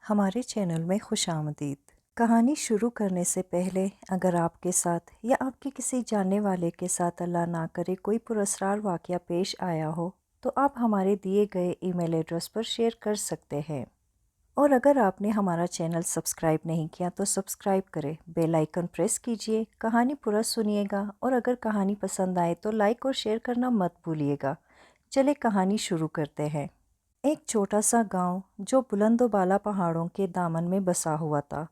ہمارے چینل میں خوش آمدید۔ کہانی شروع کرنے سے پہلے اگر آپ کے ساتھ یا آپ کے کسی جاننے والے کے ساتھ اللہ نہ کرے کوئی پراسرار واقعہ پیش آیا ہو تو آپ ہمارے دیے گئے ای میل ایڈریس پر شیئر کر سکتے ہیں۔ اور اگر آپ نے ہمارا چینل سبسکرائب نہیں کیا تو سبسکرائب کریں، بیل آئیکن پریس کیجئے، کہانی پورا سنیے گا اور اگر کہانی پسند آئے تو لائک اور شیئر کرنا مت بھولیے گا۔ چلے کہانی شروع کرتے ہیں۔ ایک چھوٹا سا گاؤں جو بلند و بالا پہاڑوں کے دامن میں بسا ہوا تھا۔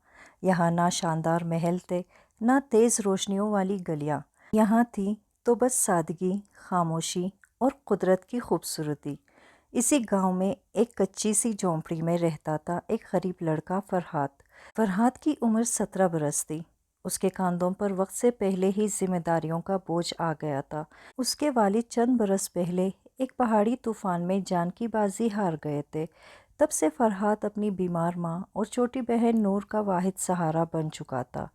یہاں نہ شاندار محل تھے، نہ تیز روشنیوں والی گلیاں۔ یہاں تھی تو بس سادگی، خاموشی اور قدرت کی خوبصورتی۔ اسی گاؤں میں ایک کچی سی جھونپڑی میں رہتا تھا ایک غریب لڑکا فرحات۔ فرحات کی عمر 17 برس تھی۔ اس کے کاندھوں پر وقت سے پہلے ہی ذمہ داریوں کا بوجھ آ گیا تھا۔ اس کے والد چند برس پہلے ایک پہاڑی طوفان میں جان کی بازی ہار گئے تھے۔ تب سے فرحات اپنی بیمار ماں اور چھوٹی بہن نور کا واحد سہارا بن چکا تھا۔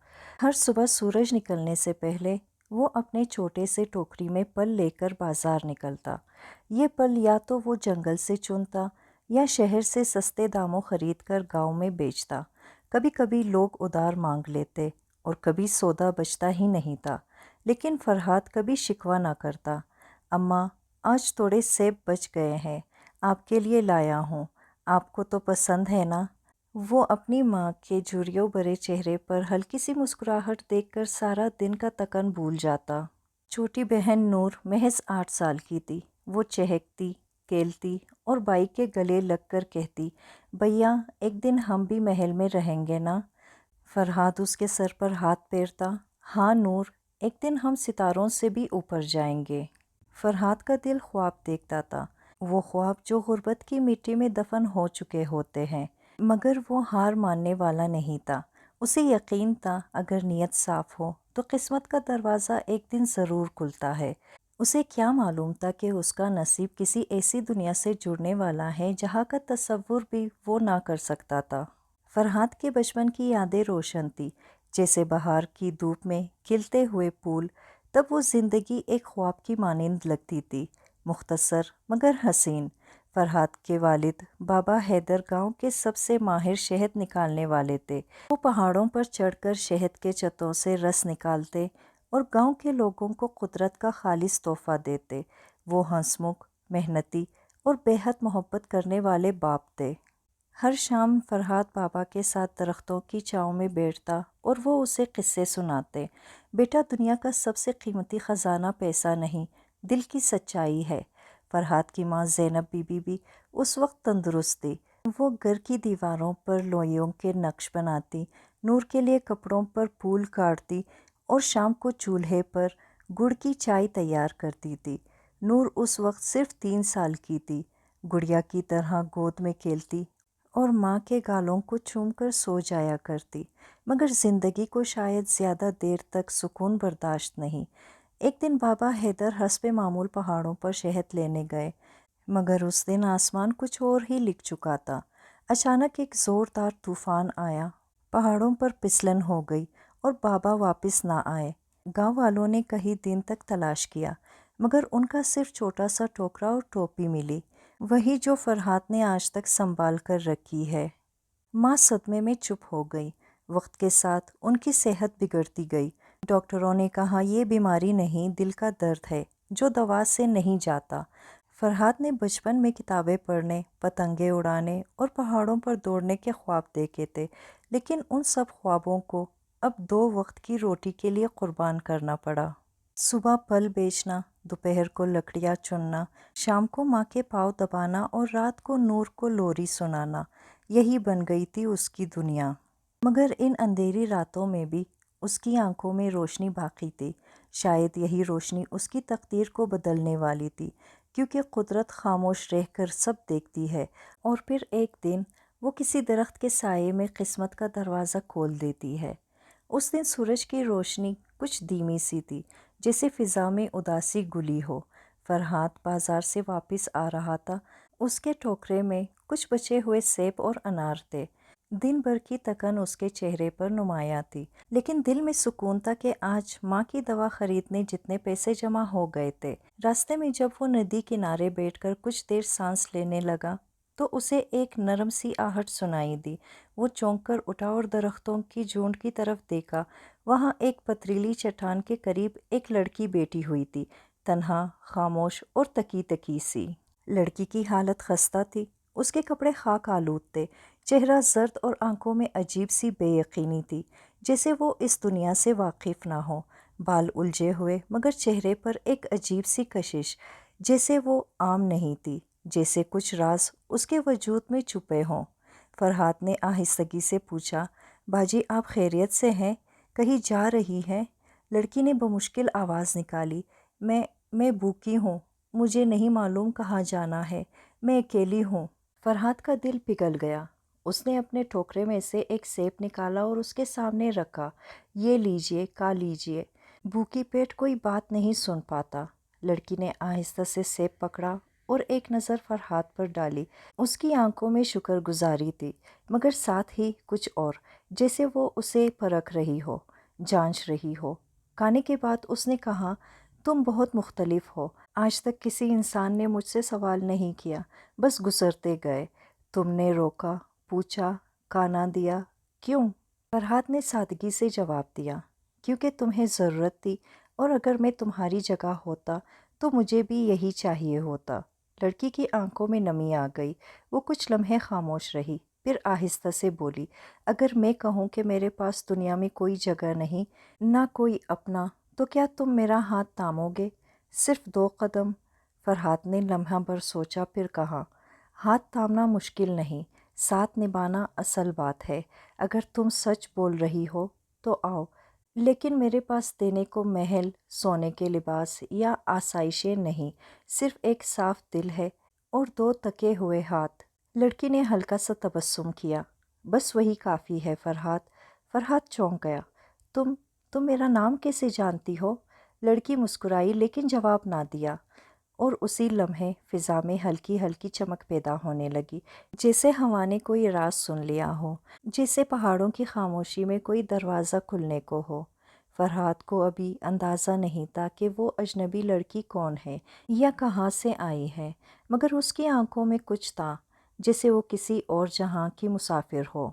ہر صبح سورج نکلنے سے پہلے وہ اپنے چھوٹے سے ٹوکری میں پھل لے کر بازار نکلتا۔ یہ پھل یا تو وہ جنگل سے چنتا یا شہر سے سستے داموں خرید کر گاؤں میں بیچتا۔ کبھی کبھی لوگ ادھار مانگ لیتے اور کبھی سودا بچتا ہی نہیں تھا، لیکن فرحات کبھی شکوہ نہ کرتا۔ اماں، آج تھوڑے سیب بچ گئے ہیں، آپ کے لیے لایا ہوں، آپ کو تو پسند ہے نا؟ وہ اپنی ماں کے جھریوں بھرے چہرے پر ہلکی سی مسکراہٹ دیکھ کر سارا دن کا تکن بھول جاتا۔ چھوٹی بہن نور محض 8 سال کی تھی۔ وہ چہکتی، کھیلتی اور بھائی کے گلے لگ کر کہتی، بھیا ایک دن ہم بھی محل میں رہیں گے نا؟ فرحات اس کے سر پر ہاتھ پھیرتا، ہاں نور، ایک دن ہم ستاروں سے بھی اوپر جائیں گے۔ فرحات کا دل خواب دیکھتا تھا، وہ خواب جو غربت کی مٹی میں دفن ہو چکے ہوتے ہیں، مگر وہ ہار ماننے والا نہیں تھا۔ اسے یقین تھا اگر نیت صاف ہو تو قسمت کا دروازہ ایک دن ضرور کھلتا ہے۔ اسے کیا معلوم تھا کہ اس کا نصیب کسی ایسی دنیا سے جڑنے والا ہے جہاں کا تصور بھی وہ نہ کر سکتا تھا۔ فرحات کے بچپن کی یادیں روشن تھی، جیسے بہار کی دھوپ میں کھلتے ہوئے پھول۔ تب وہ زندگی ایک خواب کی مانند لگتی تھی، مختصر مگر حسین۔ فرحات کے والد بابا حیدر گاؤں کے سب سے ماہر شہد نکالنے والے تھے۔ وہ پہاڑوں پر چڑھ کر شہد کے چتوں سے رس نکالتے اور گاؤں کے لوگوں کو قدرت کا خالص تحفہ دیتے۔ وہ ہنسمکھ، محنتی اور بے حد محبت کرنے والے باپ تھے۔ ہر شام فرحات بابا کے ساتھ درختوں کی چھاؤں میں بیٹھتا اور وہ اسے قصے سناتے۔ بیٹا، دنیا کا سب سے قیمتی خزانہ پیسہ نہیں، دل کی سچائی ہے۔ فرحات کی ماں زینب بی بی بھی اس وقت تندرست تھی۔ وہ گھر کی دیواروں پر لوئیوں کے نقش بناتی، نور کے لیے کپڑوں پر پھول کاٹتی اور شام کو چولہے پر گڑ کی چائے تیار کرتی تھی۔ نور اس وقت صرف 3 سال کی تھی، گڑیا کی طرح گود میں کھیلتی اور ماں کے گالوں کو چوم کر سو جایا کرتی، مگر زندگی کو شاید زیادہ دیر تک سکون برداشت نہیں۔ ایک دن بابا حیدر حسب معمول پہاڑوں پر شہد لینے گئے، مگر اس دن آسمان کچھ اور ہی لکھ چکا تھا۔ اچانک ایک زوردار طوفان آیا، پہاڑوں پر پھسلن ہو گئی اور بابا واپس نہ آئے۔ گاؤں والوں نے کئی دن تک تلاش کیا، مگر ان کا صرف چھوٹا سا ٹوکرا اور ٹوپی ملی، وہی جو فرحات نے آج تک سنبھال کر رکھی ہے۔ ماں صدمے میں چپ ہو گئی۔ وقت کے ساتھ ان کی صحت بگڑتی گئی۔ ڈاکٹروں نے کہا یہ بیماری نہیں، دل کا درد ہے جو دوا سے نہیں جاتا۔ فرحات نے بچپن میں کتابیں پڑھنے، پتنگیں اڑانے اور پہاڑوں پر دوڑنے کے خواب دیکھے تھے، لیکن ان سب خوابوں کو اب 2 وقت کی روٹی کے لیے قربان کرنا پڑا۔ صبح پھل بیچنا، دوپہر کو لکڑیاں چننا، شام کو ماں کے پاؤں دبانا اور رات کو نور کو لوری سنانا، یہی بن گئی تھی اس کی دنیا۔ مگر ان اندھیری راتوں میں بھی اس کی آنکھوں میں روشنی باقی تھی۔ شاید یہی روشنی اس کی تقدیر کو بدلنے والی تھی، کیونکہ قدرت خاموش رہ کر سب دیکھتی ہے اور پھر ایک دن وہ کسی درخت کے سائے میں قسمت کا دروازہ کھول دیتی ہے۔ اس دن سورج کی روشنی کچھ دھیمی سی تھی، جیسے فضا میں اداسی گلی ہو۔ فرحات بازار سے واپس آ رہا تھا، اس کے ٹوکرے میں کچھ بچے ہوئے سیب اور انار تھے۔ دن بھر کی تھکن اس کے چہرے پر نمایاں تھی، لیکن دل میں سکون تھا کہ آج ماں کی دوا خریدنے جتنے پیسے جمع ہو گئے تھے۔ راستے میں جب وہ ندی کنارے بیٹھ کر کچھ دیر سانس لینے لگا تو اسے ایک نرم سی آہٹ سنائی دی۔ وہ چونک کر اٹھا اور درختوں کی جھونڈ کی طرف دیکھا۔ وہاں ایک پتھریلی چٹان کے قریب ایک لڑکی بیٹھی ہوئی تھی، تنہا، خاموش اور تکی تکی سی۔ لڑکی کی حالت خستہ تھی، اس کے کپڑے خاک آلود تھے، چہرہ زرد اور آنکھوں میں عجیب سی بے یقینی تھی، جیسے وہ اس دنیا سے واقف نہ ہو۔ بال الجھے ہوئے مگر چہرے پر ایک عجیب سی کشش، جیسے وہ عام نہیں تھی، جیسے کچھ راز اس کے وجود میں چھپے ہوں۔ فرحات نے آہستگی سے پوچھا، باجی آپ خیریت سے ہیں؟ کہیں جا رہی ہیں؟ لڑکی نے بمشکل آواز نکالی، میں بھوکی ہوں، مجھے نہیں معلوم کہاں جانا ہے، میں اکیلی ہوں۔ فرحات کا دل پگھل گیا۔ اس نے اپنے ٹوکرے میں سے ایک سیب نکالا اور اس کے سامنے رکھا۔ یہ لیجئے، کھا لیجئے، بھوکی پیٹ کوئی بات نہیں سن پاتا۔ لڑکی نے آہستہ سے سیب پکڑا اور ایک نظر فرحات پر ڈالی۔ اس کی آنکھوں میں شکر گزاری تھی، مگر ساتھ ہی کچھ اور، جیسے وہ اسے پرکھ رہی ہو، جانچ رہی ہو۔ کھانے کے بعد اس نے کہا، تم بہت مختلف ہو۔ آج تک کسی انسان نے مجھ سے سوال نہیں کیا، بس گزرتے گئے۔ تم نے روکا، پوچھا، کھانا دیا، کیوں؟ فرحات نے سادگی سے جواب دیا، کیونکہ تمہیں ضرورت تھی، اور اگر میں تمہاری جگہ ہوتا تو مجھے بھی یہی چاہیے ہوتا۔ لڑکی کی آنکھوں میں نمی آ گئی۔ وہ کچھ لمحے خاموش رہی، پھر آہستہ سے بولی، اگر میں کہوں کہ میرے پاس دنیا میں کوئی جگہ نہیں، نہ کوئی اپنا، تو کیا تم میرا ہاتھ تھامو گے؟ صرف 2 قدم۔ فرحات نے لمحہ بھر سوچا، پھر کہا، ہاتھ تھامنا مشکل نہیں، ساتھ نبھانا اصل بات ہے۔ اگر تم سچ بول رہی ہو تو آؤ، لیکن میرے پاس دینے کو محل، سونے کے لباس یا آسائشیں نہیں، صرف ایک صاف دل ہے اور 2 تکے ہوئے ہاتھ۔ لڑکی نے ہلکا سا تبسم کیا، بس وہی کافی ہے فرحات۔ فرحات چونک گیا، تم میرا نام کیسے جانتی ہو؟ لڑکی مسکرائی لیکن جواب نہ دیا، اور اسی لمحے فضا میں ہلکی ہلکی چمک پیدا ہونے لگی، جیسے ہوا نے کوئی راز سن لیا ہو، جیسے پہاڑوں کی خاموشی میں کوئی دروازہ کھلنے کو ہو۔ فرحات کو ابھی اندازہ نہیں تھا کہ وہ اجنبی لڑکی کون ہے یا کہاں سے آئی ہے، مگر اس کی آنکھوں میں کچھ تھا، جیسے وہ کسی اور جہاں کی مسافر ہو۔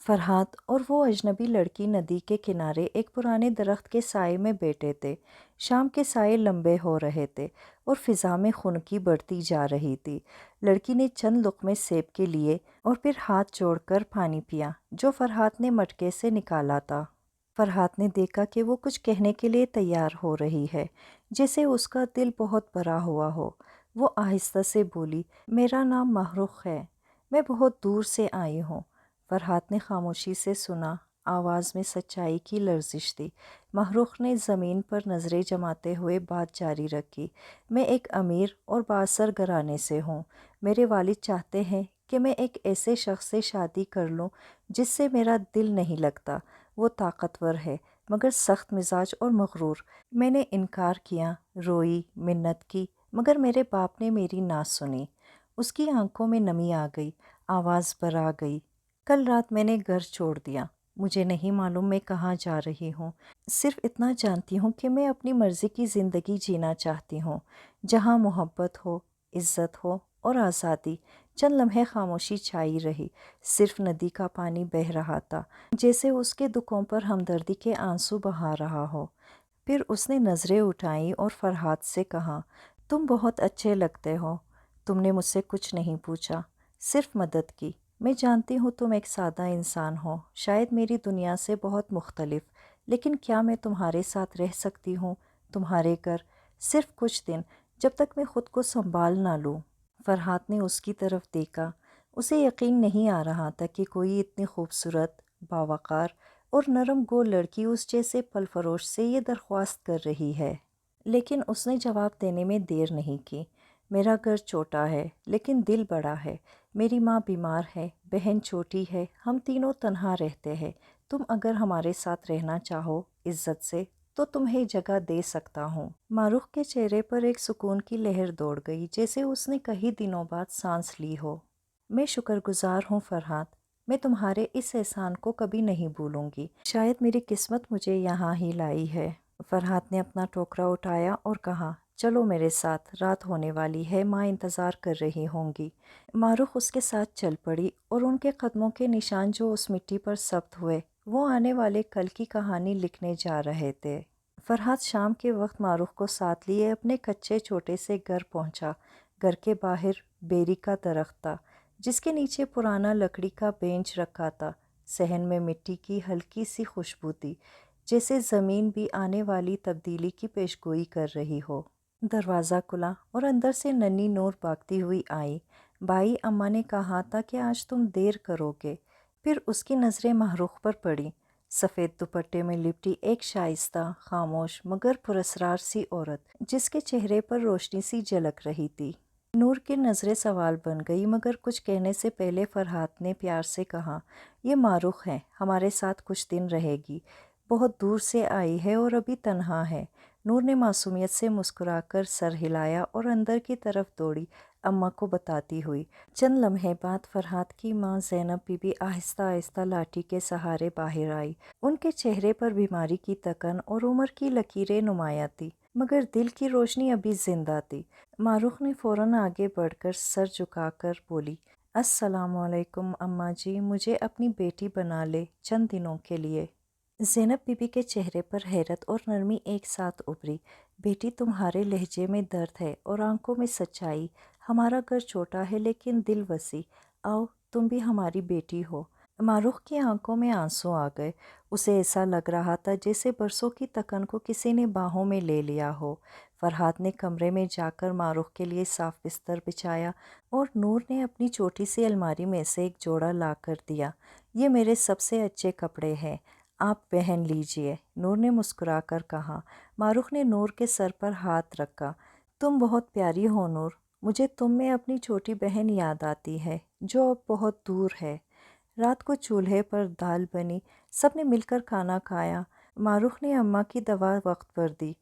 فرحات اور وہ اجنبی لڑکی ندی کے کنارے ایک پرانے درخت کے سائے میں بیٹھے تھے۔ شام کے سائے لمبے ہو رہے تھے اور فضا میں خنکی بڑھتی جا رہی تھی۔ لڑکی نے چند لقمے سیب کے لیے اور پھر ہاتھ جوڑ کر پانی پیا جو فرحات نے مٹکے سے نکالا تھا۔ فرحات نے دیکھا کہ وہ کچھ کہنے کے لیے تیار ہو رہی ہے، جیسے اس کا دل بہت بھرا ہوا ہو۔ وہ آہستہ سے بولی، میرا نام محروق ہے، میں بہت دور سے آئی ہوں۔ فرحات نے خاموشی سے سنا، آواز میں سچائی کی لرزش تھی۔ محروق نے زمین پر نظریں جماتے ہوئے بات جاری رکھی، میں ایک امیر اور بااثر گھرانے سے ہوں۔ میرے والد چاہتے ہیں کہ میں ایک ایسے شخص سے شادی کر لوں جس سے میرا دل نہیں لگتا۔ وہ طاقتور ہے مگر سخت مزاج اور مغرور۔ میں نے انکار کیا، روئی، منت کی، مگر میرے باپ نے میری نہ سنی۔ اس کی آنکھوں میں نمی آ گئی، آواز بھرا گئی، کل رات میں نے گھر چھوڑ دیا، مجھے نہیں معلوم میں کہاں جا رہی ہوں، صرف اتنا جانتی ہوں کہ میں اپنی مرضی کی زندگی جینا چاہتی ہوں، جہاں محبت ہو، عزت ہو اور آزادی۔ چند لمحے خاموشی چھائی رہی، صرف ندی کا پانی بہہ رہا تھا، جیسے اس کے دکھوں پر ہمدردی کے آنسو بہا رہا ہو۔ پھر اس نے نظریں اٹھائیں اور فرحات سے کہا، تم بہت اچھے لگتے ہو۔ تم نے مجھ سے کچھ نہیں پوچھا، صرف مدد کی۔ میں جانتی ہوں تم ایک سادہ انسان ہو، شاید میری دنیا سے بہت مختلف، لیکن کیا میں تمہارے ساتھ رہ سکتی ہوں، تمہارے گھر، صرف کچھ دن، جب تک میں خود کو سنبھال نہ لوں؟ فرحات نے اس کی طرف دیکھا۔ اسے یقین نہیں آ رہا تھا کہ کوئی اتنی خوبصورت، باوقار اور نرم گو لڑکی اس جیسے پل فروش سے یہ درخواست کر رہی ہے۔ لیکن اس نے جواب دینے میں دیر نہیں کی۔ میرا گھر چھوٹا ہے لیکن دل بڑا ہے، میری ماں بیمار ہے، بہن چھوٹی ہے، ہم تینوں تنہا رہتے ہیں، تم اگر ہمارے ساتھ رہنا چاہو عزت سے تو تمہیں جگہ دے سکتا ہوں۔ معروف کے چہرے پر ایک سکون کی لہر دوڑ گئی، جیسے اس نے کئی دنوں بعد سانس لی ہو۔ میں شکر گزار ہوں فرحات، میں تمہارے اس احسان کو کبھی نہیں بھولوں گی، شاید میری قسمت مجھے یہاں ہی لائی ہے۔ فرحات نے اپنا ٹوکرا اٹھایا اور کہا، چلو میرے ساتھ، رات ہونے والی ہے، ماں انتظار کر رہی ہوں گی۔ معروف اس کے ساتھ چل پڑی اور ان کے قدموں کے نشان جو اس مٹی پر ثبت ہوئے وہ آنے والے کل کی کہانی لکھنے جا رہے تھے۔ فرحات شام کے وقت معروف کو ساتھ لیے اپنے کچے چھوٹے سے گھر پہنچا۔ گھر کے باہر بیری کا درخت تھا جس کے نیچے پرانا لکڑی کا بینچ رکھا تھا۔ صحن میں مٹی کی ہلکی سی خوشبو تھی، جیسے زمین بھی آنے والی تبدیلی کی پیشگوئی کر رہی ہو۔ دروازہ کھلا اور اندر سے ننھی نور بھاگتی ہوئی آئی۔ بھائی، اماں نے کہا تھا کہ آج تم دیر کرو گے۔ پھر اس کی نظریں محروق پر پڑی۔ سفید دوپٹے میں لپٹی ایک شائستہ، خاموش مگر پراسرار سی عورت جس کے چہرے پر روشنی سی جھلک رہی تھی۔ نور کی نظریں سوال بن گئی، مگر کچھ کہنے سے پہلے فرحات نے پیار سے کہا، یہ معروف ہے، ہمارے ساتھ کچھ دن رہے گی، بہت دور سے آئی ہے اور ابھی تنہا ہے۔ نور نے معصومیت سے مسکرا کر سر ہلایا اور اندر کی طرف دوڑی، اماں کو بتاتی ہوئی۔ چند لمحے بعد فرحات کی ماں زینب بی بی آہستہ آہستہ لاٹھی کے سہارے باہر آئی۔ ان کے چہرے پر بیماری کی تکن اور عمر کی لکیریں نمایاں تھی، مگر دل کی روشنی ابھی زندہ تھی۔ معروف نے فوراً آگے بڑھ کر سر جھکا کر بولی، السلام علیکم اماں جی، مجھے اپنی بیٹی بنا لے چند دنوں کے لیے۔ زینب بی بی کے چہرے پر حیرت اور نرمی ایک ساتھ ابھری۔ بیٹی، تمہارے لہجے میں درد ہے اور آنکھوں میں سچائی۔ ہمارا گھر چھوٹا ہے لیکن دل وسیع، آؤ تم بھی ہماری بیٹی ہو۔ معروف کی آنکھوں میں آنسو آ گئے۔ اسے ایسا لگ رہا تھا جیسے برسوں کی تکن کو کسی نے باہوں میں لے لیا ہو۔ فرحات نے کمرے میں جا کر معروف کے لیے صاف بستر بچھایا اور نور نے اپنی چھوٹی سی الماری میں سے ایک جوڑا لا کر دیا۔ یہ میرے سب سے اچھے کپڑے ہیں، آپ پہن لیجئے، نور نے مسکرا کر کہا۔ معروف نے نور کے سر پر ہاتھ رکھا۔ تم بہت پیاری ہو نور، مجھے تم میں اپنی چھوٹی بہن یاد آتی ہے جو اب بہت دور ہے۔ رات کو چولہے پر دال بنی، سب نے مل کر کھانا کھایا۔ معروف نے اماں کی دوا وقت پر دی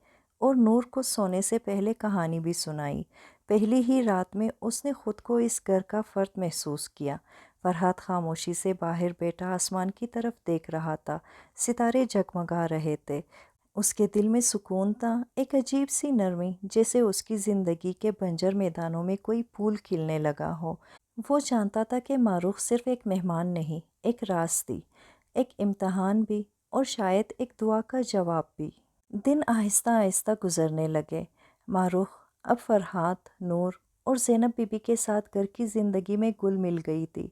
اور نور کو سونے سے پہلے کہانی بھی سنائی۔ پہلی ہی رات میں اس نے خود کو اس گھر کا فرد محسوس کیا۔ فرحات خاموشی سے باہر بیٹھا آسمان کی طرف دیکھ رہا تھا، ستارے جگمگا رہے تھے۔ اس کے دل میں سکون تھا، ایک عجیب سی نرمی، جیسے اس کی زندگی کے بنجر میدانوں میں کوئی پھول کھلنے لگا ہو۔ وہ جانتا تھا کہ معروف صرف ایک مہمان نہیں، ایک راز تھی، ایک امتحان بھی اور شاید ایک دعا کا جواب بھی۔ دن آہستہ آہستہ گزرنے لگے۔ معروف اب فرحات، نور اور زینب بی بی کے ساتھ گھر کی زندگی میں گل مل گئی تھی۔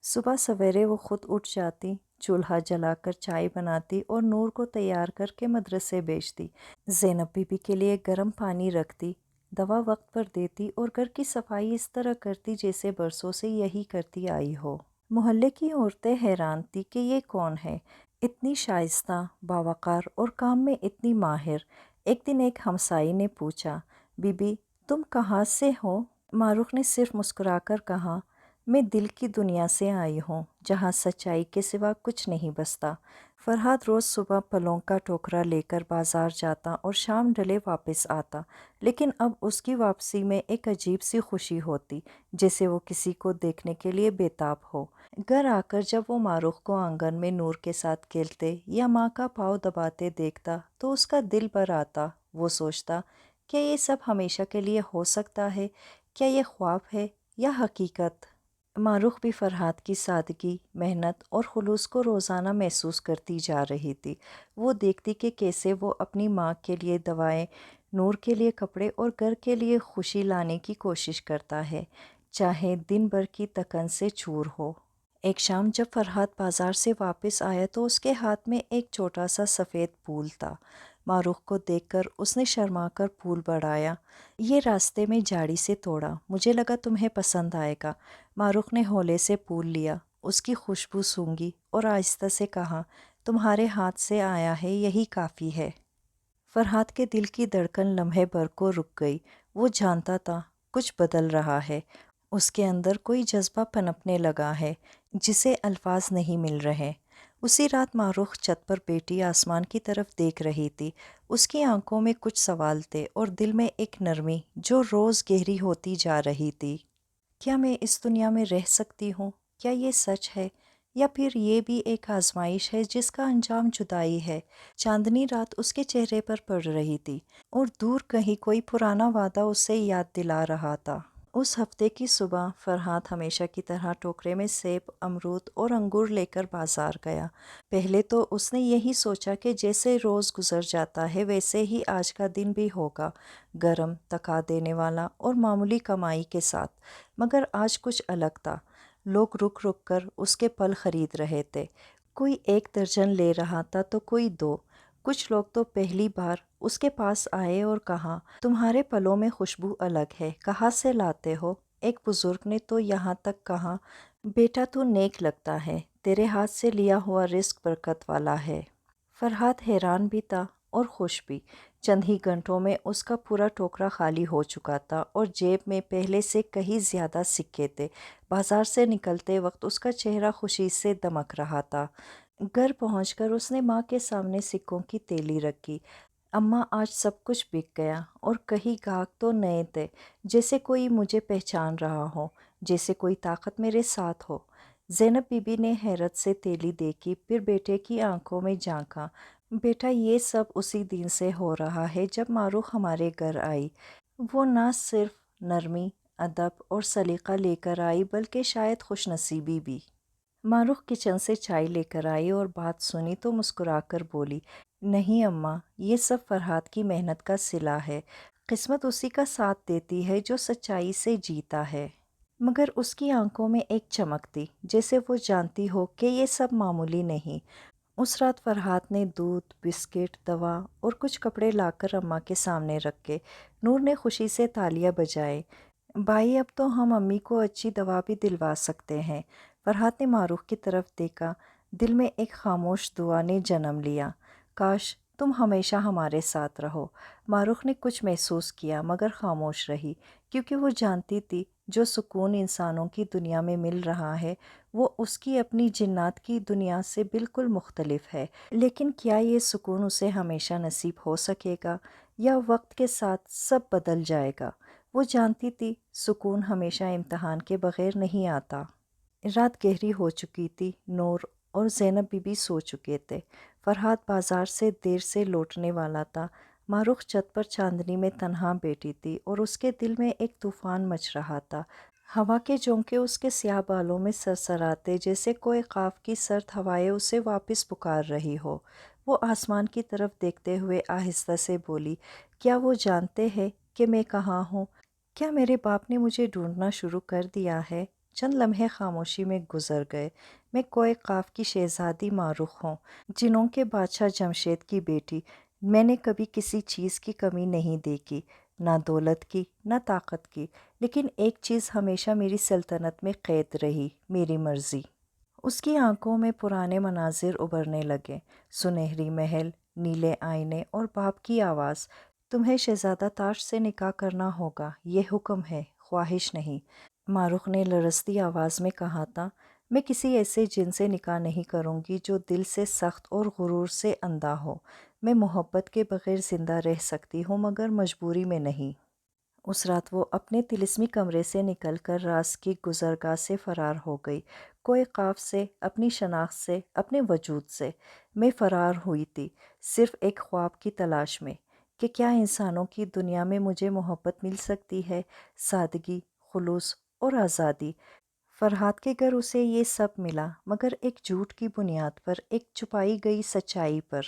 صبح سویرے وہ خود اٹھ جاتی، چولہا جلا کر چائے بناتی اور نور کو تیار کر کے مدرسے بھیجتی۔ زینب بی بی کے لیے گرم پانی رکھتی، دوا وقت پر دیتی اور گھر کی صفائی اس طرح کرتی جیسے برسوں سے یہی کرتی آئی ہو۔ محلے کی عورتیں حیران تھی کہ یہ کون ہے، اتنی شائستہ، باوقار اور کام میں اتنی ماہر۔ ایک دن ایک ہمسائی نے پوچھا، بی بی تم کہاں سے ہو؟ معروف نے صرف مسکرا کر کہا، میں دل کی دنیا سے آئی ہوں جہاں سچائی کے سوا کچھ نہیں بستا۔ فرحات روز صبح پھلوں کا ٹوکرا لے کر بازار جاتا اور شام ڈھلے واپس آتا، لیکن اب اس کی واپسی میں ایک عجیب سی خوشی ہوتی، جیسے وہ کسی کو دیکھنے کے لیے بےتاب ہو۔ گھر آ کر جب وہ معروف کو آنگن میں نور کے ساتھ کھیلتے یا ماں کا پاؤں دباتے دیکھتا تو اس کا دل بھر آتا۔ وہ سوچتا، کیا یہ سب ہمیشہ کے لیے ہو سکتا ہے؟ کیا یہ خواب ہے یا حقیقت؟ معروف بھی فرحات کی سادگی، محنت اور خلوص کو روزانہ محسوس کرتی جا رہی تھی۔ وہ دیکھتی کہ کیسے وہ اپنی ماں کے لیے دوائیں، نور کے لیے کپڑے اور گھر کے لیے خوشی لانے کی کوشش کرتا ہے، چاہے دن بھر کی تکن سے چور ہو۔ ایک شام جب فرحات بازار سے واپس آیا تو اس کے ہاتھ میں ایک چھوٹا سا سفید پھول تھا۔ معروف کو دیکھ کر اس نے شرما کر پھول بڑھایا، یہ راستے میں جھاڑی سے توڑا، مجھے لگا تمہیں پسند آئے گا۔ معروف نے ہولے سے پھول لیا، اس کی خوشبو سونگھی اور آہستہ سے کہا، تمہارے ہاتھ سے آیا ہے یہی کافی ہے۔ فرحات کے دل کی دھڑکن لمحے بھر کو رک گئی۔ وہ جانتا تھا کچھ بدل رہا ہے، اس کے اندر کوئی جذبہ پنپنے لگا ہے جسے الفاظ نہیں مل رہے۔ اسی رات معروف چھت پر بیٹھی آسمان کی طرف دیکھ رہی تھی۔ اس کی آنکھوں میں کچھ سوال تھے اور دل میں ایک نرمی جو روز گہری ہوتی جا رہی تھی۔ کیا میں اس دنیا میں رہ سکتی ہوں؟ کیا یہ سچ ہے یا پھر یہ بھی ایک آزمائش ہے جس کا انجام جدائی ہے؟ چاندنی رات اس کے چہرے پر پڑ رہی تھی اور دور کہیں کوئی پرانا وعدہ اسے یاد دلا رہا تھا۔ اس ہفتے کی صبح فرحات ہمیشہ کی طرح ٹوکرے میں سیب، امرود اور انگور لے کر بازار گیا۔ پہلے تو اس نے یہی سوچا کہ جیسے روز گزر جاتا ہے ویسے ہی آج کا دن بھی ہوگا، گرم، تکا دینے والا اور معمولی کمائی کے ساتھ۔ مگر آج کچھ الگ تھا۔ لوگ رک رک کر اس کے پھل خرید رہے تھے، کوئی 1 درجن لے رہا تھا تو کوئی 2۔ کچھ لوگ تو پہلی بار اس کے پاس آئے اور کہا، تمہارے پھلوں میں خوشبو الگ ہے، کہاں سے لاتے ہو؟ ایک بزرگ نے تو یہاں تک کہا، بیٹا تو نیک لگتا ہے، تیرے ہاتھ سے لیا ہوا رزق برکت والا ہے۔ فرحات حیران بھی تھا اور خوش بھی۔ چند ہی گھنٹوں میں اس کا پورا ٹوکرا خالی ہو چکا تھا اور جیب میں پہلے سے کہیں زیادہ سکے تھے۔ بازار سے نکلتے وقت اس کا چہرہ خوشی سے دمک رہا تھا۔ گھر پہنچ کر اس نے ماں کے سامنے سکوں کی تیلی رکھی۔ اماں، آج سب کچھ بک گیا، اور کہیں گاہک تو نئے تھے، جیسے کوئی مجھے پہچان رہا ہو، جیسے کوئی طاقت میرے ساتھ ہو۔ زینب بی بی نے حیرت سے تیلی دیکھی، پھر بیٹے کی آنکھوں میں جھانکا۔ بیٹا، یہ سب اسی دن سے ہو رہا ہے جب معروف ہمارے گھر آئی۔ وہ نہ صرف نرمی، ادب اور سلیقہ لے کر آئی بلکہ شاید خوش نصیبی بھی۔ معروف کچن سے چائے لے کر آئی اور بات سنی تو مسکرا کر بولی، نہیں اماں، یہ سب فرحات کی محنت کا صلہ ہے۔ قسمت اسی کا ساتھ دیتی ہے جو سچائی سے جیتا ہے۔ مگر اس کی آنکھوں میں ایک چمک تھی، جیسے وہ جانتی ہو کہ یہ سب معمولی نہیں۔ اس رات فرحات نے دودھ، بسکٹ، دوا اور کچھ کپڑے لا کر اماں کے سامنے رکھے۔ نور نے خوشی سے تالیاں بجائے۔ بھائی، اب تو ہم امی کو اچھی دوا بھی دلوا سکتے ہیں۔ فرحات نے معروف کی طرف دیکھا، دل میں ایک خاموش دعا نے جنم لیا، کاش تم ہمیشہ ہمارے ساتھ رہو۔ معروف نے کچھ محسوس کیا مگر خاموش رہی، کیونکہ وہ جانتی تھی جو سکون انسانوں کی دنیا میں مل رہا ہے وہ اس کی اپنی جنات کی دنیا سے بالکل مختلف ہے۔ لیکن کیا یہ سکون اسے ہمیشہ نصیب ہو سکے گا یا وقت کے ساتھ سب بدل جائے گا؟ وہ جانتی تھی سکون ہمیشہ امتحان کے بغیر نہیں آتا۔ رات گہری ہو چکی تھی، نور اور زینب بی بی سو چکے تھے۔ فرحات بازار سے دیر سے لوٹنے والا تھا۔ معروف چھت پر چاندنی میں تنہا بیٹھی تھی اور اس کے دل میں ایک طوفان مچ رہا تھا۔ ہوا کے جھونکے اس کے سیاہ بالوں میں سرسراتے جیسے کوئی خواب کی سرد ہوائیں اسے واپس پکار رہی ہو۔ وہ آسمان کی طرف دیکھتے ہوئے آہستہ سے بولی، کیا وہ جانتے ہیں کہ میں کہاں ہوں؟ کیا میرے باپ نے مجھے ڈھونڈنا شروع کر دیا ہے؟ چند لمحے خاموشی میں گزر گئے۔ میں کوئی قاف کی شہزادی معروف ہوں، جنوں کے بادشاہ جمشید کی بیٹی۔ میں نے کبھی کسی چیز کی کمی نہیں دیکھی، نہ دولت کی، نہ طاقت کی، لیکن ایک چیز ہمیشہ میری سلطنت میں قید رہی، میری مرضی۔ اس کی آنکھوں میں پرانے مناظر ابھرنے لگے، سنہری محل، نیلے آئینے اور باپ کی آواز، تمہیں شہزادہ تاج سے نکاح کرنا ہوگا، یہ حکم ہے، خواہش نہیں۔ معروف نے لرزتی آواز میں کہا تھا، میں کسی ایسے جن سے نکاح نہیں کروں گی جو دل سے سخت اور غرور سے اندھا ہو۔ میں محبت کے بغیر زندہ رہ سکتی ہوں مگر مجبوری میں نہیں۔ اس رات وہ اپنے طلسمی کمرے سے نکل کر راز کی گزرگاہ سے فرار ہو گئی، کوئی خوف سے، اپنی شناخت سے، اپنے وجود سے۔ میں فرار ہوئی تھی صرف ایک خواب کی تلاش میں کہ کیا انسانوں کی دنیا میں مجھے محبت مل سکتی ہے، سادگی، خلوص اور آزادی۔ فرحات کے گھر اسے یہ سب ملا، مگر ایک جھوٹ کی بنیاد پر، ایک چھپائی گئی سچائی پر۔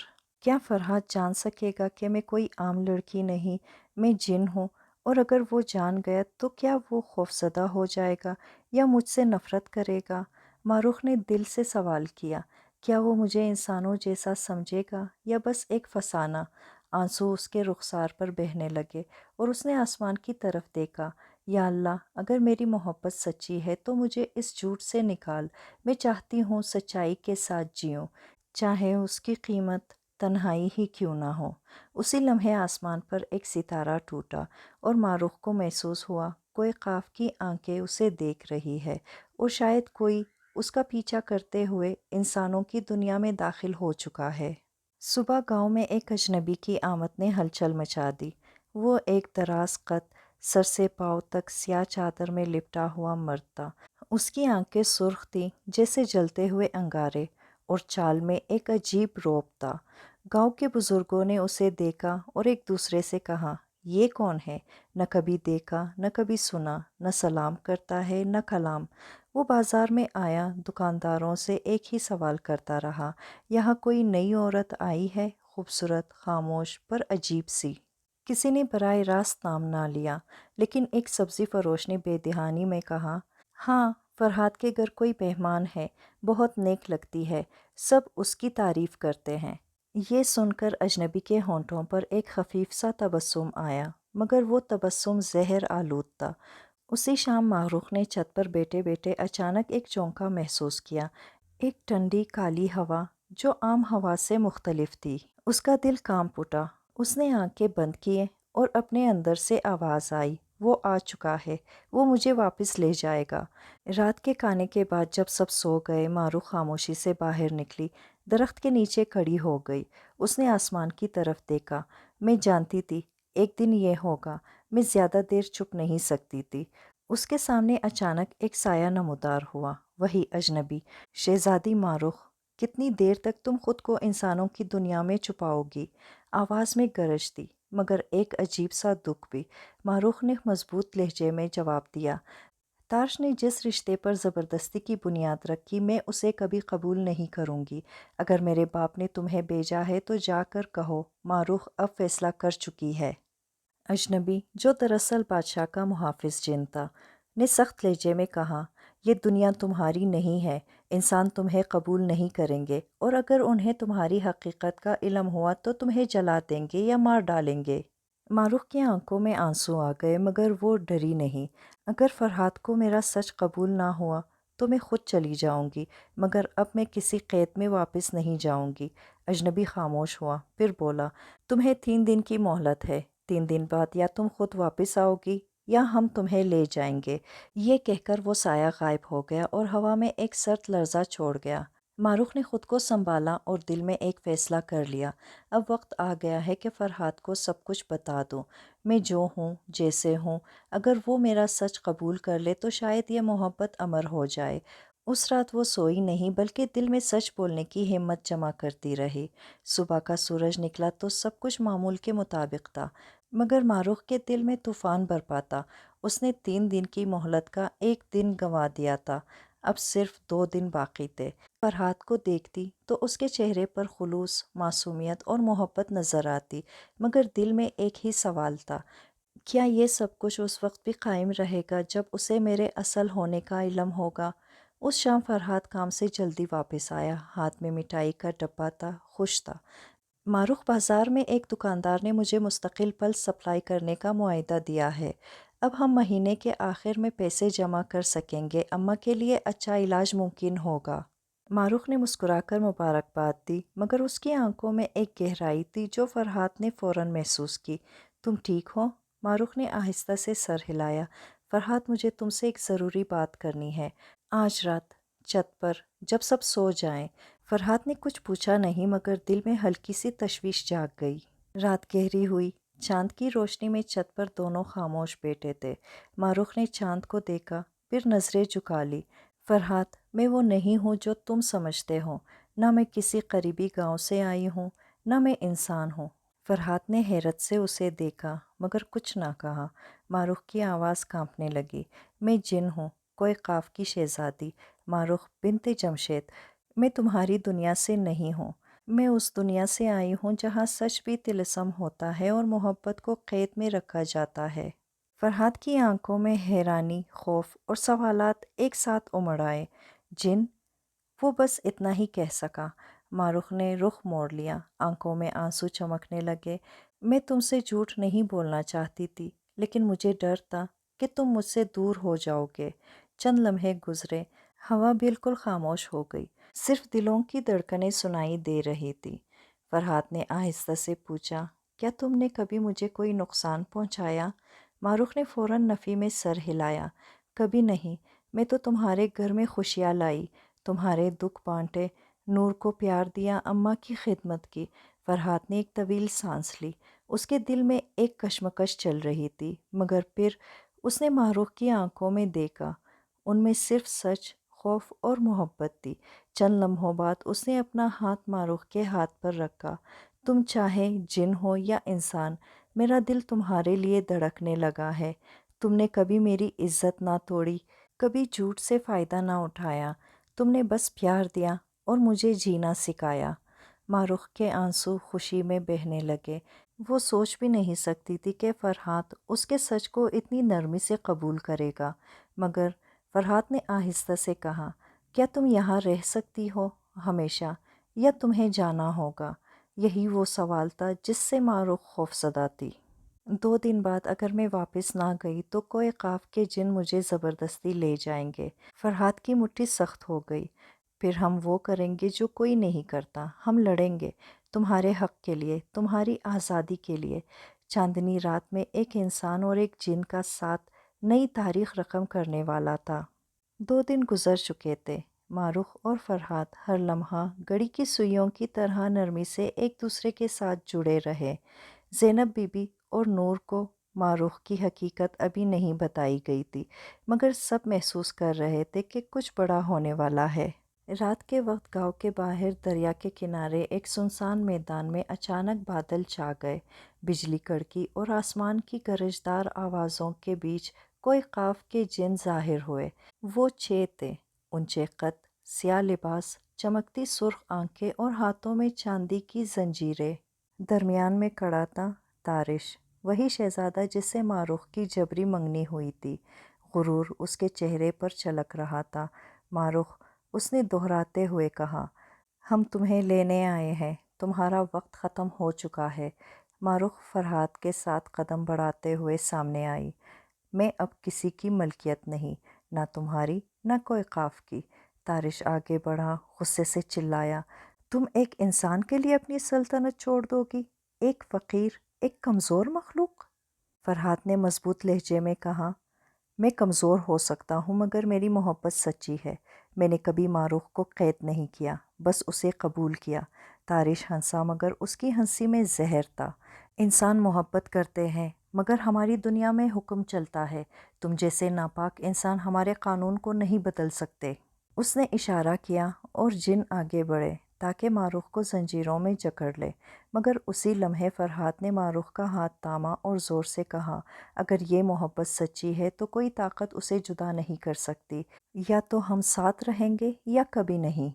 کیا فرحات جان سکے گا کہ میں کوئی عام لڑکی نہیں، میں جن ہوں؟ اور اگر وہ جان گیا تو کیا وہ خوفزدہ ہو جائے گا یا مجھ سے نفرت کرے گا؟ معروف نے دل سے سوال کیا، کیا وہ مجھے انسانوں جیسا سمجھے گا یا بس ایک فسانہ؟ آنسو اس کے رخسار پر بہنے لگے اور اس نے آسمان کی طرف دیکھا، یا اللہ، اگر میری محبت سچی ہے تو مجھے اس جھوٹ سے نکال۔ میں چاہتی ہوں سچائی کے ساتھ جیوں، چاہے اس کی قیمت تنہائی ہی کیوں نہ ہو۔ اسی لمحے آسمان پر ایک ستارہ ٹوٹا اور معروف کو محسوس ہوا کوئی خواب کی آنکھیں اسے دیکھ رہی ہے اور شاید کوئی اس کا پیچھا کرتے ہوئے انسانوں کی دنیا میں داخل ہو چکا ہے۔ صبح گاؤں میں ایک اجنبی کی آمد نے ہلچل مچا دی۔ وہ ایک دراز قد، سر سے پاؤں تک سیاہ چادر میں لپٹا ہوا مرد تھا۔ اس کی آنکھیں سرخ تھیں جیسے جلتے ہوئے انگارے، اور چال میں ایک عجیب رعب تھا۔ گاؤں کے بزرگوں نے اسے دیکھا اور ایک دوسرے سے کہا، یہ کون ہے؟ نہ کبھی دیکھا، نہ کبھی سنا، نہ سلام کرتا ہے نہ کلام۔ وہ بازار میں آیا، دکانداروں سے ایک ہی سوال کرتا رہا، یہاں کوئی نئی عورت آئی ہے؟ خوبصورت، خاموش، پر عجیب سی۔ کسی نے براہ راست نام نہ لیا، لیکن ایک سبزی فروش نے بے دہانی میں کہا، ہاں، فرحات کے گھر کوئی مہمان ہے، بہت نیک لگتی ہے، سب اس کی تعریف کرتے ہیں۔ یہ سن کر اجنبی کے ہونٹوں پر ایک خفیف سا تبسم آیا، مگر وہ تبسم زہر آلود تھا۔ اسی شام ماروخ نے چھت پر بیٹھے بیٹھے اچانک ایک چونکا محسوس کیا، ایک ٹھنڈی کالی ہوا جو عام ہوا سے مختلف تھی۔ اس کا دل کانپ اٹھا۔ اس نے آنکھیں بند کیے اور اپنے اندر سے آواز آئی، وہ آ چکا ہے، وہ مجھے واپس لے جائے گا۔ رات کے کھانے کے بعد جب سب سو گئے، ماروخ خاموشی سے باہر نکلی، درخت کے نیچے کھڑی ہو گئی۔ اس نے آسمان کی طرف دیکھا۔ میں جانتی تھی ایک دن یہ ہوگا، میں زیادہ دیر چپ نہیں سکتی تھی۔ اس کے سامنے اچانک ایک سایہ نمودار ہوا، وہی اجنبی۔ شہزادی ماروخ، کتنی دیر تک تم خود کو انسانوں کی دنیا میں چھپاؤ گی؟ آواز میں گرج تھی، مگر ایک عجیب سا دکھ بھی۔ ماروخ نے مضبوط لہجے میں جواب دیا، تارش نے جس رشتے پر زبردستی کی بنیاد رکھی، میں اسے کبھی قبول نہیں کروں گی۔ اگر میرے باپ نے تمہیں بھیجا ہے تو جا کر کہو، ماروخ اب فیصلہ کر چکی ہے۔ اجنبی، جو دراصل بادشاہ کا محافظ جن تھا، نے سخت لہجے میں کہا، یہ دنیا تمہاری نہیں ہے، انسان تمہیں قبول نہیں کریں گے، اور اگر انہیں تمہاری حقیقت کا علم ہوا تو تمہیں جلا دیں گے یا مار ڈالیں گے۔ ماروخ کی آنکھوں میں آنسو آ گئے، مگر وہ ڈری نہیں۔ اگر فرحات کو میرا سچ قبول نہ ہوا تو میں خود چلی جاؤں گی، مگر اب میں کسی قید میں واپس نہیں جاؤں گی۔ اجنبی خاموش ہوا، پھر بولا، تمہیں 3 دن کی مہلت ہے، 3 دن بعد یا تم خود واپس آؤ گی یا ہم تمہیں لے جائیں گے۔ یہ کہہ کر وہ سایہ غائب ہو گیا اور ہوا میں ایک سرد لرزہ چھوڑ گیا۔ ماروخ نے خود کو سنبھالا اور دل میں ایک فیصلہ کر لیا، اب وقت آ گیا ہے کہ فرحات کو سب کچھ بتا دوں، میں جو ہوں، جیسے ہوں۔ اگر وہ میرا سچ قبول کر لے تو شاید یہ محبت امر ہو جائے۔ اس رات وہ سوئی نہیں، بلکہ دل میں سچ بولنے کی ہمت جمع کرتی رہی۔ صبح کا سورج نکلا تو سب کچھ معمول کے مطابق تھا، مگر ماروخ کے دل میں طوفان برپا تھا۔ اس نے 3 دن کی مہلت کا ایک دن گنوا دیا تھا، اب صرف 2 دن باقی تھے۔ فرحات کو دیکھتی تو اس کے چہرے پر خلوص، معصومیت اور محبت نظر آتی، مگر دل میں ایک ہی سوال تھا، کیا یہ سب کچھ اس وقت بھی قائم رہے گا جب اسے میرے اصل ہونے کا علم ہوگا؟ اس شام فرحات کام سے جلدی واپس آیا، ہاتھ میں مٹھائی کا ڈبہ تھا، خوش تھا۔ ماروخ، بازار میں ایک دکاندار نے مجھے مستقل پلس سپلائی کرنے کا معاہدہ دیا ہے، اب ہم مہینے کے آخر میں پیسے جمع کر سکیں گے، اماں کے لیے اچھا علاج ممکن ہوگا۔ ماروخ نے مسکرا کر مبارکباد دی، مگر اس کی آنکھوں میں ایک گہرائی تھی جو فرحات نے فوراً محسوس کی۔ تم ٹھیک ہو؟ ماروخ نے آہستہ سے سر ہلایا۔ فرحات، مجھے تم سے ایک ضروری بات کرنی ہے، آج رات چھت پر، جب سب سو جائیں۔ فرحات نے کچھ پوچھا نہیں، مگر دل میں ہلکی سی تشویش جاگ گئی۔ رات گہری ہوئی، چاند کی روشنی میں چھت پر دونوں خاموش بیٹھے تھے۔ ماروخ نے چاند کو دیکھا، پھر نظریں جھکا لی۔ فرحات، میں وہ نہیں ہوں جو تم سمجھتے ہو، نہ میں کسی قریبی گاؤں سے آئی ہوں، نہ میں انسان ہوں۔ فرحات نے حیرت سے اسے دیکھا، مگر کچھ نہ کہا۔ ماروخ کی آواز کانپنے لگی، میں جن ہوں، کوئی قاف کی شہزادی، ماروخ بنت جمشید۔ میں تمہاری دنیا سے نہیں ہوں، میں اس دنیا سے آئی ہوں جہاں سچ بھی طلسم ہوتا ہے اور محبت کو قید میں رکھا جاتا ہے۔ فرحات کی آنکھوں میں حیرانی، خوف اور سوالات ایک ساتھ امڑ آئے۔ جن؟ وہ بس اتنا ہی کہہ سکا۔ ماروخ نے رخ موڑ لیا، آنکھوں میں آنسو چمکنے لگے۔ میں تم سے جھوٹ نہیں بولنا چاہتی تھی، لیکن مجھے ڈر تھا کہ تم مجھ سے دور ہو جاؤ گے۔ چند لمحے گزرے، ہوا بالکل خاموش ہو گئی، صرف دلوں کی دھڑکنیں سنائی دے رہی تھی۔ فرحات نے آہستہ سے پوچھا، کیا تم نے کبھی مجھے کوئی نقصان پہنچایا؟ ماروخ نے فوراً نفی میں سر ہلایا، کبھی نہیں، میں تو تمہارے گھر میں خوشیاں لائی، تمہارے دکھ بانٹے، نور کو پیار دیا، اماں کی خدمت کی۔ فرحات نے ایک طویل سانس لی، اس کے دل میں ایک کشمکش چل رہی تھی، مگر پھر اس نے ماروخ کی آنکھوں میں دیکھا، ان میں صرف سچ، خوف اور محبت تھی۔ چند لمحوں بعد اس نے اپنا ہاتھ ماروخ کے ہاتھ پر رکھا۔ تم چاہے جن ہو یا انسان، میرا دل تمہارے لیے دھڑکنے لگا ہے۔ تم نے کبھی میری عزت نہ توڑی، کبھی جھوٹ سے فائدہ نہ اٹھایا۔ تم نے بس پیار دیا اور مجھے جینا سکھایا۔ ماروخ کے آنسو خوشی میں بہنے لگے۔ وہ سوچ بھی نہیں سکتی تھی کہ فرحات اس کے سچ کو اتنی نرمی سے قبول کرے گا، مگر فرحات نے آہستہ سے کہا، کیا تم یہاں رہ سکتی ہو ہمیشہ، یا تمہیں جانا ہوگا؟ یہی وہ سوال تھا جس سے ماروخ خوفزدہ تھی۔ 2 دن بعد اگر میں واپس نہ گئی تو کوئی قاف کے جن مجھے زبردستی لے جائیں گے۔ فرحات کی مٹھی سخت ہو گئی۔ پھر ہم وہ کریں گے جو کوئی نہیں کرتا، ہم لڑیں گے تمہارے حق کے لیے، تمہاری آزادی کے لیے۔ چاندنی رات میں ایک انسان اور ایک جن کا ساتھ نئی تاریخ رقم کرنے والا تھا۔ 2 دن گزر چکے تھے۔ ماروخ اور فرحات ہر لمحہ گھڑی کی سوئیوں کی طرح نرمی سے ایک دوسرے کے ساتھ جڑے رہے۔ زینب بی بی اور نور کو ماروخ کی حقیقت ابھی نہیں بتائی گئی تھی، مگر سب محسوس کر رہے تھے کہ کچھ بڑا ہونے والا ہے۔ رات کے وقت گاؤں کے باہر دریا کے کنارے ایک سنسان میدان میں اچانک بادل چھا گئے۔ بجلی کڑکی اور آسمان کی گرجدار آوازوں کے بیچ کوئی قاف کے جن ظاہر ہوئے۔ وہ 6 تھے، اونچے قد، سیاہ لباس، چمکتی سرخ آنکھیں اور ہاتھوں میں چاندی کی زنجیریں۔ درمیان میں کھڑا تھا تارش، وہی شہزادہ جس سے ماروخ کی جبری منگنی ہوئی تھی۔ غرور اس کے چہرے پر چھلک رہا تھا۔ ماروخ، اس نے دہراتے ہوئے کہا، ہم تمہیں لینے آئے ہیں، تمہارا وقت ختم ہو چکا ہے۔ ماروخ فرحات کے ساتھ قدم بڑھاتے ہوئے سامنے آئی۔ میں اب کسی کی ملکیت نہیں، نہ تمہاری نہ کوئی قاف کی۔ تارش آگے بڑھا، غصے سے چلایا، تم ایک انسان کے لیے اپنی سلطنت چھوڑ دو گی؟ ایک فقیر، ایک کمزور مخلوق؟ فرحات نے مضبوط لہجے میں کہا، میں کمزور ہو سکتا ہوں مگر میری محبت سچی ہے۔ میں نے کبھی ماروخ کو قید نہیں کیا، بس اسے قبول کیا۔ تارش ہنسا مگر اس کی ہنسی میں زہر تھا۔ انسان محبت کرتے ہیں مگر ہماری دنیا میں حکم چلتا ہے۔ تم جیسے ناپاک انسان ہمارے قانون کو نہیں بدل سکتے۔ اس نے اشارہ کیا اور جن آگے بڑھے تاکہ ماروخ کو زنجیروں میں جکڑ لے، مگر اسی لمحے فرحات نے ماروخ کا ہاتھ تھاما اور زور سے کہا، اگر یہ محبت سچی ہے تو کوئی طاقت اسے جدا نہیں کر سکتی، یا تو ہم ساتھ رہیں گے یا کبھی نہیں۔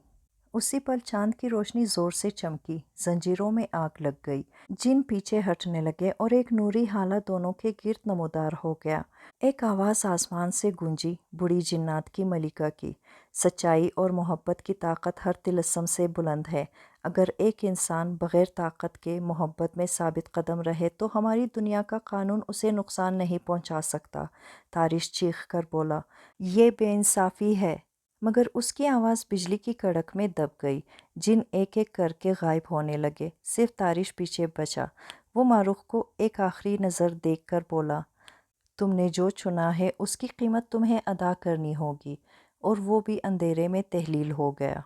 اسی پل چاند کی روشنی زور سے چمکی، زنجیروں میں آگ لگ گئی، جن پیچھے ہٹنے لگے اور ایک نوری ہالہ دونوں کے گرد نمودار ہو گیا۔ ایک آواز آسمان سے گونجی، بوڑھی جنات کی ملکہ کی، سچائی اور محبت کی طاقت ہر طلسم سے بلند ہے۔ اگر ایک انسان بغیر طاقت کے محبت میں ثابت قدم رہے تو ہماری دنیا کا قانون اسے نقصان نہیں پہنچا سکتا۔ تارش چیخ کر بولا، یہ بے انصافی ہے، مگر اس کی آواز بجلی کی کڑک میں دب گئی۔ جن ایک ایک کر کے غائب ہونے لگے، صرف تارش پیچھے بچا۔ وہ ماروخ کو ایک آخری نظر دیکھ کر بولا، تم نے جو چنا ہے اس کی قیمت تمہیں ادا کرنی ہوگی، اور وہ بھی اندھیرے میں تحلیل ہو گیا۔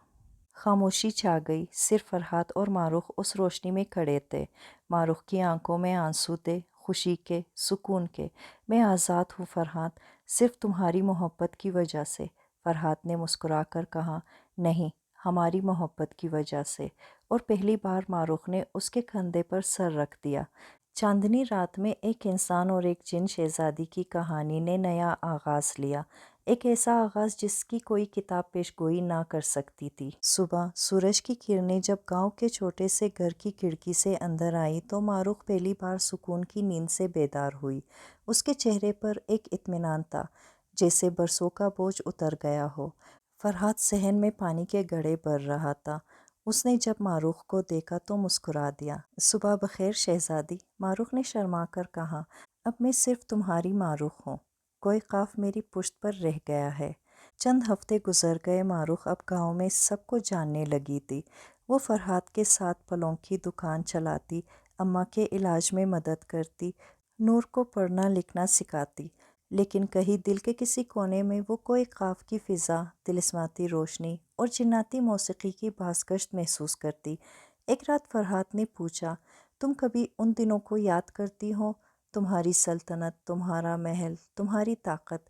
خاموشی چھا گئی، صرف فرحات اور ماروخ اس روشنی میں کھڑے تھے۔ ماروخ کی آنکھوں میں آنسو تھے، خوشی کے، سکون کے۔ میں آزاد ہوں فرحات، صرف تمہاری محبت کی وجہ سے۔ فرحات نے مسکرا کر کہا، نہیں، ہماری محبت کی وجہ سے، اور پہلی بار ماروخ نے اس کے کندھے پر سر رکھ دیا۔ چاندنی رات میں ایک انسان اور ایک جن شہزادی کی کہانی نے نیا آغاز لیا، ایک ایسا آغاز جس کی کوئی کتاب پیش گوئی نہ کر سکتی تھی۔ صبح سورج کی کرنیں جب گاؤں کے چھوٹے سے گھر کی کھڑکی سے اندر آئی تو ماروخ پہلی بار سکون کی نیند سے بیدار ہوئی۔ اس کے چہرے پر ایک اطمینان تھا، جیسے برسوں کا بوجھ اتر گیا ہو۔ فرحات صحن میں پانی کے گھڑے بھر رہا تھا۔ اس نے جب ماروخ کو دیکھا تو مسکرا دیا۔ صبح بخیر شہزادی، ماروخ نے شرما کر کہا، اب میں صرف تمہاری ماروخ ہوں، کوئی قاف میری پشت پر رہ گیا ہے۔ چند ہفتے گزر گئے، ماروخ اب گاؤں میں سب کو جاننے لگی تھی۔ وہ فرحات کے ساتھ پھلوں کی دکان چلاتی، اماں کے علاج میں مدد کرتی، نور کو پڑھنا لکھنا سکھاتی، لیکن کہیں دل کے کسی کونے میں وہ کوئی قاف کی فضا، طلسماتی روشنی اور جناتی موسیقی کی بازگشت محسوس کرتی۔ ایک رات فرحات نے پوچھا، تم کبھی ان دنوں کو یاد کرتی ہو؟ تمہاری سلطنت، تمہارا محل، تمہاری طاقت،